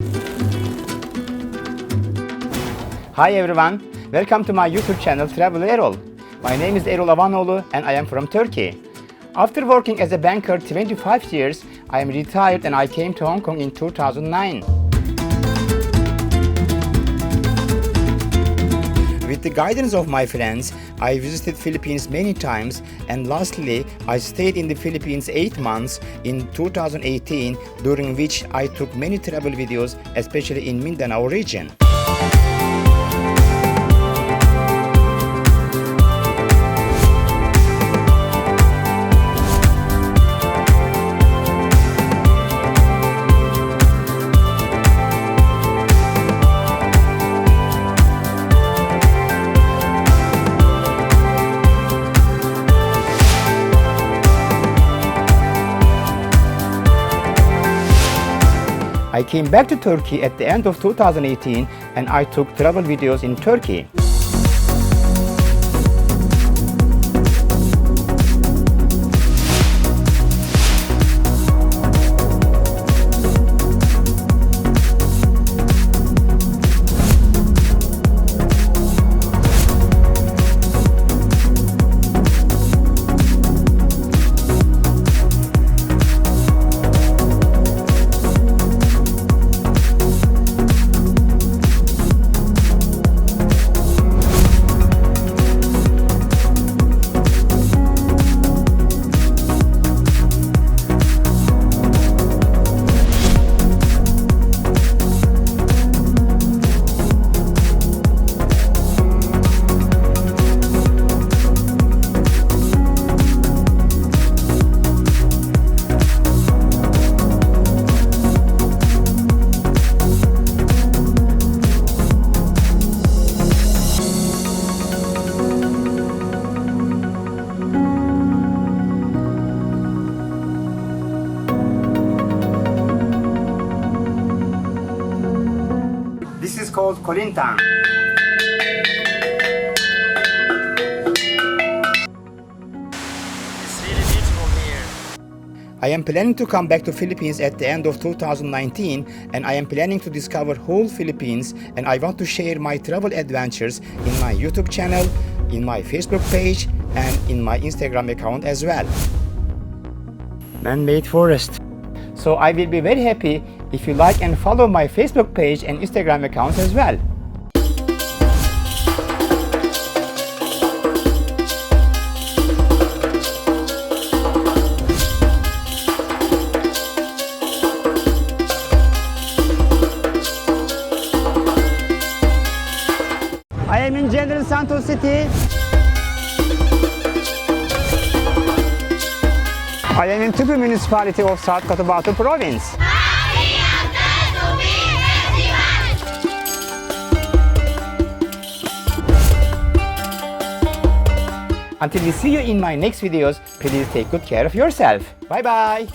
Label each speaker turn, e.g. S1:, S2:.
S1: Hi everyone, welcome to my YouTube channel Travel Erol. My name is Erol Avanoglu and I am from Turkey. After working as a banker 25 years, I am retired and I came to Hong Kong in 2009. With the guidance of my friends, I visited Philippines many times, and lastly, I stayed in the Philippines 8 months in 2018, during which I took many travel videos, especially in Mindanao region. I came back to Turkey at the end of 2018 and I took travel videos in Turkey. This is called Kolintang.
S2: It's really beautiful here.
S1: I am planning to come back to Philippines at the end of 2019 and I am planning to discover whole Philippines, and I want to share my travel adventures in my YouTube channel, in my Facebook page and in my Instagram account as well. Man-made forest. So I will be very happy if you like and follow my Facebook page and Instagram accounts as well. I am in General Santos City. I am in Tupi municipality of South Cotabato province. Until we see you in my next videos, please take good care of yourself. Bye bye.